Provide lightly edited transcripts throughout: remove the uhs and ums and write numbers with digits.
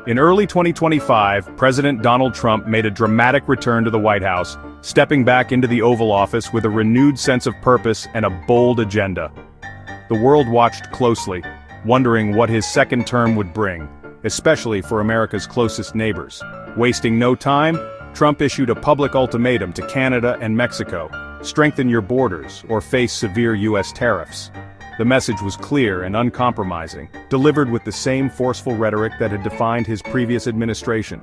In early 2025, President Donald Trump made a dramatic return to the White House, stepping back into the Oval Office with a renewed sense of purpose and a bold agenda. The world watched closely, wondering what his second term would bring, especially for America's closest neighbors. Wasting no time, Trump issued a public ultimatum to Canada and Mexico: strengthen your borders or face severe U.S. tariffs. The message was clear and uncompromising, delivered with the same forceful rhetoric that had defined his previous administration.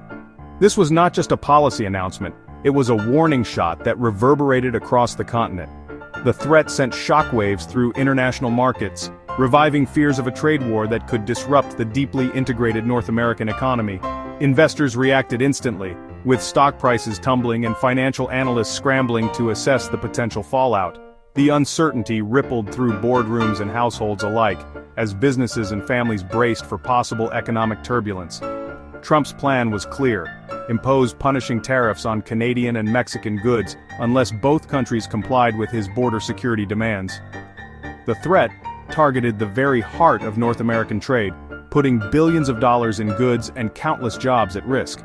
This was not just a policy announcement, it was a warning shot that reverberated across the continent. The threat sent shockwaves through international markets, reviving fears of a trade war that could disrupt the deeply integrated North American economy. Investors reacted instantly, with stock prices tumbling and financial analysts scrambling to assess the potential fallout. The uncertainty rippled through boardrooms and households alike, as businesses and families braced for possible economic turbulence. Trump's plan was clear: impose punishing tariffs on Canadian and Mexican goods unless both countries complied with his border security demands. The threat targeted the very heart of North American trade, putting billions of dollars in goods and countless jobs at risk.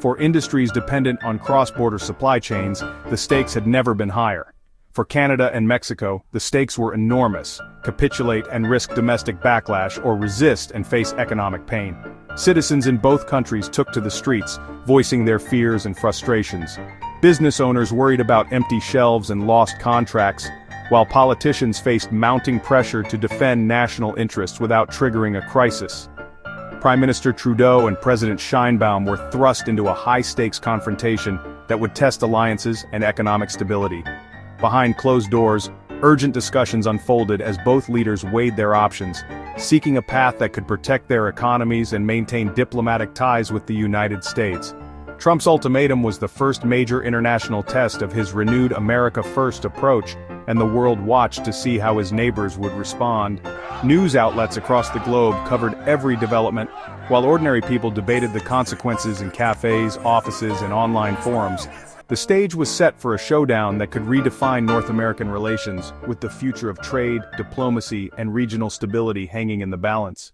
For industries dependent on cross-border supply chains, the stakes had never been higher. For Canada and Mexico, the stakes were enormous: capitulate and risk domestic backlash, or resist and face economic pain. Citizens in both countries took to the streets, voicing their fears and frustrations. Business owners worried about empty shelves and lost contracts, while politicians faced mounting pressure to defend national interests without triggering a crisis. Prime Minister Trudeau and President Sheinbaum were thrust into a high-stakes confrontation that would test alliances and economic stability. Behind closed doors, urgent discussions unfolded as both leaders weighed their options, seeking a path that could protect their economies and maintain diplomatic ties with the United States. Trump's ultimatum was the first major international test of his renewed America First approach, and the world watched to see how his neighbors would respond. News outlets across the globe covered every development, while ordinary people debated the consequences in cafes, offices, and online forums. The stage was set for a showdown that could redefine North American relations, with the future of trade, diplomacy, and regional stability hanging in the balance.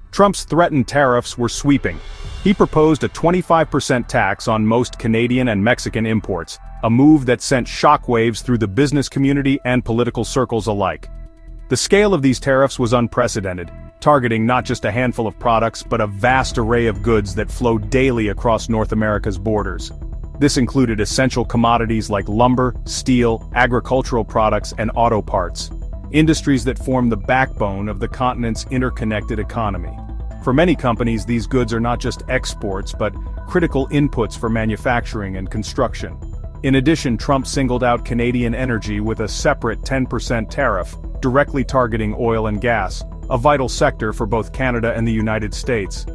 Trump's threatened tariffs were sweeping. He proposed a 25% tax on most Canadian and Mexican imports, a move that sent shockwaves through the business community and political circles alike. The scale of these tariffs was unprecedented, targeting not just a handful of products but a vast array of goods that flowed daily across North America's borders. This included essential commodities like lumber, steel, agricultural products, and auto parts, industries that form the backbone of the continent's interconnected economy. For many companies, these goods are not just exports but critical inputs for manufacturing and construction. In addition, Trump singled out Canadian energy with a separate 10% tariff, directly targeting oil and gas, a vital sector for both Canada and the United States.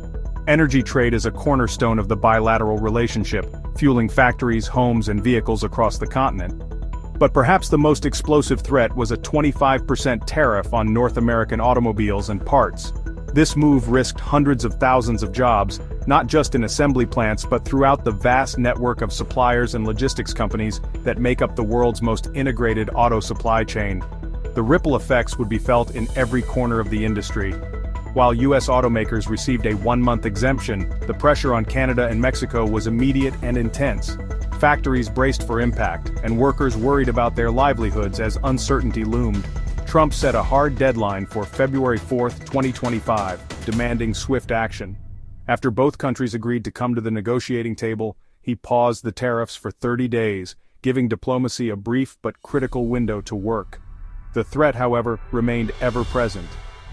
Energy trade is a cornerstone of the bilateral relationship, fueling factories, homes, and vehicles across the continent. But perhaps the most explosive threat was a 25% tariff on North American automobiles and parts. This move risked hundreds of thousands of jobs, not just in assembly plants but throughout the vast network of suppliers and logistics companies that make up the world's most integrated auto supply chain. The ripple effects would be felt in every corner of the industry. While U.S. automakers received a 1-month exemption, the pressure on Canada and Mexico was immediate and intense. Factories braced for impact, and workers worried about their livelihoods as uncertainty loomed. Trump set a hard deadline for February 4, 2025, demanding swift action. After both countries agreed to come to the negotiating table, he paused the tariffs for 30 days, giving diplomacy a brief but critical window to work. The threat, however, remained ever-present.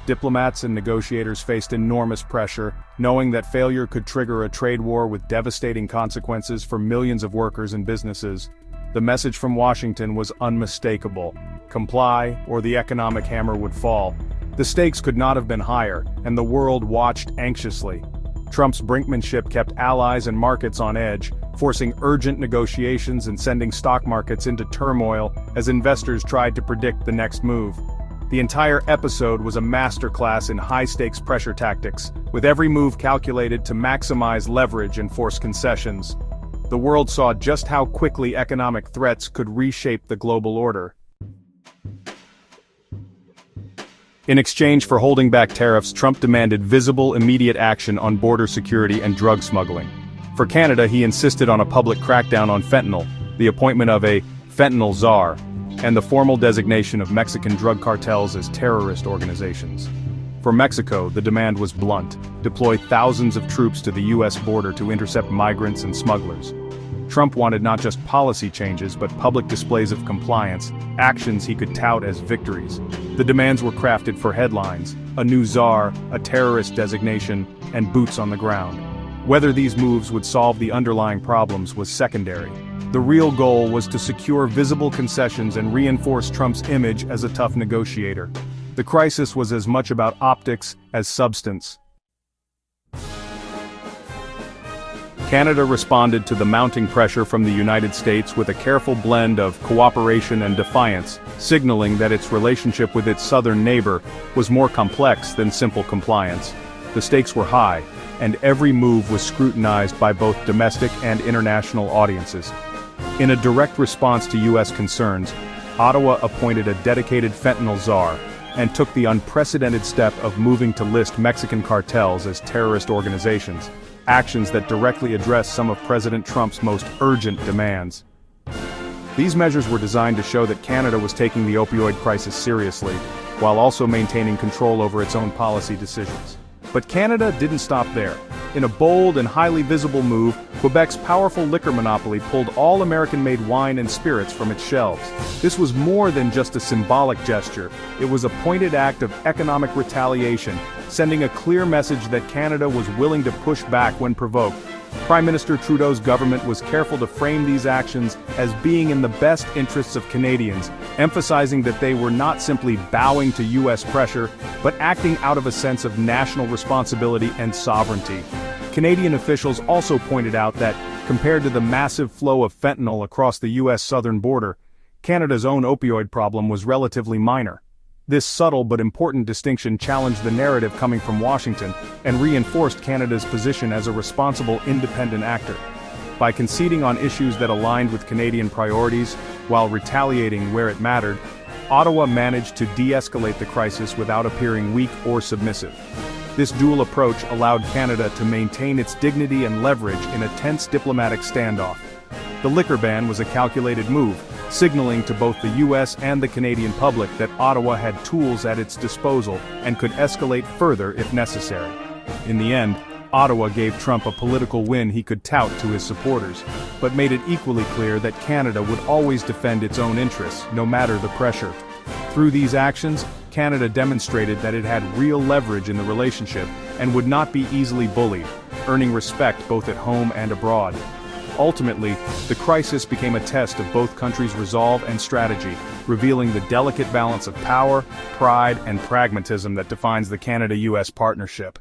Diplomats and negotiators faced enormous pressure, knowing that failure could trigger a trade war with devastating consequences for millions of workers and businesses. The message from Washington was unmistakable: comply, or the economic hammer would fall. The stakes could not have been higher, and the world watched anxiously. Trump's brinkmanship kept allies and markets on edge, forcing urgent negotiations and sending stock markets into turmoil as investors tried to predict the next move. The entire episode was a masterclass in high-stakes pressure tactics, with every move calculated to maximize leverage and force concessions. The world saw just how quickly economic threats could reshape the global order. In exchange for holding back tariffs, Trump demanded visible, immediate action on border security and drug smuggling. For Canada, he insisted on a public crackdown on fentanyl, the appointment of a fentanyl czar, and the formal designation of Mexican drug cartels as terrorist organizations. For Mexico, the demand was blunt: deploy thousands of troops to the U.S. border to intercept migrants and smugglers. Trump wanted not just policy changes but public displays of compliance, actions he could tout as victories. The demands were crafted for headlines: a new czar, a terrorist designation, and boots on the ground. Whether these moves would solve the underlying problems was secondary. The real goal was to secure visible concessions and reinforce Trump's image as a tough negotiator. The crisis was as much about optics as substance. Canada responded to the mounting pressure from the United States with a careful blend of cooperation and defiance, signaling that its relationship with its southern neighbor was more complex than simple compliance. The stakes were high, and every move was scrutinized by both domestic and international audiences. In a direct response to U.S. concerns, Ottawa appointed a dedicated fentanyl czar, and took the unprecedented step of moving to list Mexican cartels as terrorist organizations, actions that directly address some of President Trump's most urgent demands. These measures were designed to show that Canada was taking the opioid crisis seriously, while also maintaining control over its own policy decisions. But Canada didn't stop there. In a bold and highly visible move, Quebec's powerful liquor monopoly pulled all American-made wine and spirits from its shelves. This was more than just a symbolic gesture. It was a pointed act of economic retaliation, sending a clear message that Canada was willing to push back when provoked. Prime Minister Trudeau's government was careful to frame these actions as being in the best interests of Canadians, emphasizing that they were not simply bowing to U.S. pressure, but acting out of a sense of national responsibility and sovereignty. Canadian officials also pointed out that, compared to the massive flow of fentanyl across the U.S. southern border, Canada's own opioid problem was relatively minor. This subtle but important distinction challenged the narrative coming from Washington and reinforced Canada's position as a responsible, independent actor. By conceding on issues that aligned with Canadian priorities, while retaliating where it mattered, Ottawa managed to de-escalate the crisis without appearing weak or submissive. This dual approach allowed Canada to maintain its dignity and leverage in a tense diplomatic standoff. The liquor ban was a calculated move, signaling to both the U.S. and the Canadian public that Ottawa had tools at its disposal and could escalate further if necessary. In the end, Ottawa gave Trump a political win he could tout to his supporters, but made it equally clear that Canada would always defend its own interests, no matter the pressure. Through these actions, Canada demonstrated that it had real leverage in the relationship and would not be easily bullied, earning respect both at home and abroad. Ultimately, the crisis became a test of both countries' resolve and strategy, revealing the delicate balance of power, pride, and pragmatism that defines the Canada-US partnership.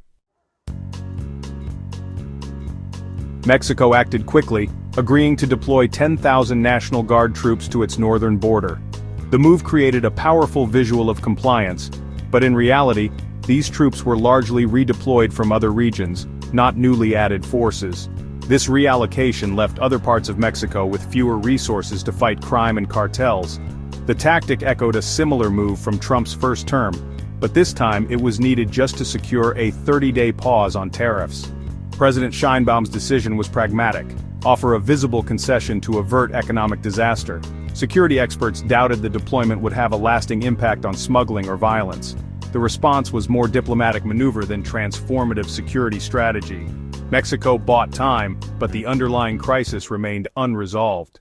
Mexico acted quickly, agreeing to deploy 10,000 National Guard troops to its northern border. The move created a powerful visual of compliance, but in reality, these troops were largely redeployed from other regions, not newly added forces. This reallocation left other parts of Mexico with fewer resources to fight crime and cartels. The tactic echoed a similar move from Trump's first term, but this time it was needed just to secure a 30-day pause on tariffs. President Sheinbaum's decision was pragmatic: offer a visible concession to avert economic disaster. Security experts doubted the deployment would have a lasting impact on smuggling or violence. The response was more diplomatic maneuver than transformative security strategy. Mexico bought time, but the underlying crisis remained unresolved.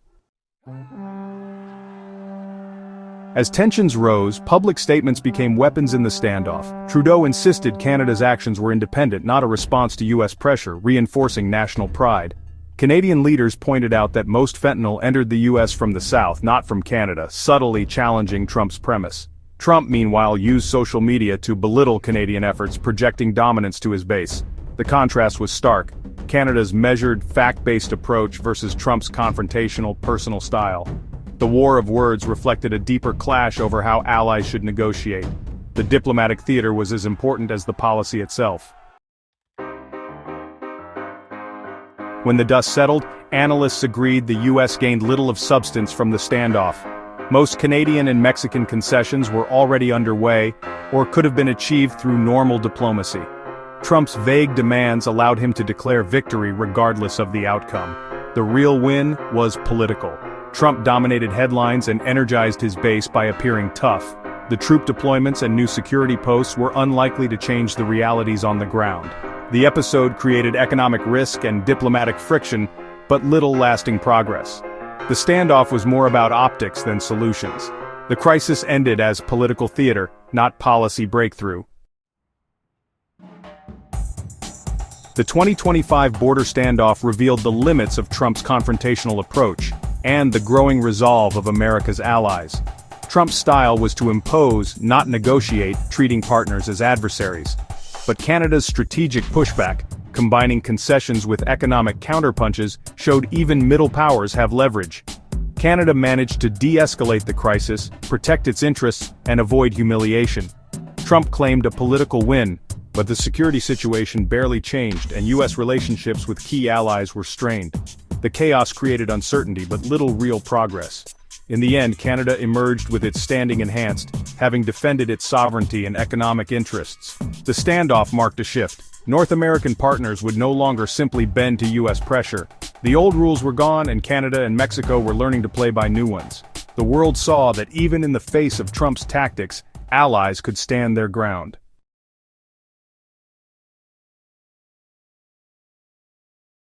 As tensions rose, public statements became weapons in the standoff. Trudeau insisted Canada's actions were independent, not a response to U.S. pressure, reinforcing national pride. Canadian leaders pointed out that most fentanyl entered the U.S. from the south, not from Canada, subtly challenging Trump's premise. Trump, meanwhile, used social media to belittle Canadian efforts, projecting dominance to his base. The contrast was stark: Canada's measured, fact-based approach versus Trump's confrontational, personal style. The war of words reflected a deeper clash over how allies should negotiate. The diplomatic theater was as important as the policy itself. When the dust settled, analysts agreed the U.S. gained little of substance from the standoff. Most Canadian and Mexican concessions were already underway, or could have been achieved through normal diplomacy. Trump's vague demands allowed him to declare victory regardless of the outcome. The real win was political. Trump dominated headlines and energized his base by appearing tough. The troop deployments and new security posts were unlikely to change the realities on the ground. The episode created economic risk and diplomatic friction, but little lasting progress. The standoff was more about optics than solutions. The crisis ended as political theater, not policy breakthrough. The 2025 border standoff revealed the limits of Trump's confrontational approach, and the growing resolve of America's allies. Trump's style was to impose, not negotiate, treating partners as adversaries. But Canada's strategic pushback, combining concessions with economic counterpunches, showed even middle powers have leverage. Canada managed to de-escalate the crisis, protect its interests, and avoid humiliation. Trump claimed a political win, but the security situation barely changed and U.S. relationships with key allies were strained. The chaos created uncertainty but little real progress. In the end, Canada emerged with its standing enhanced, having defended its sovereignty and economic interests. The standoff marked a shift. North American partners would no longer simply bend to U.S. pressure. The old rules were gone and Canada and Mexico were learning to play by new ones. The world saw that even in the face of Trump's tactics, allies could stand their ground.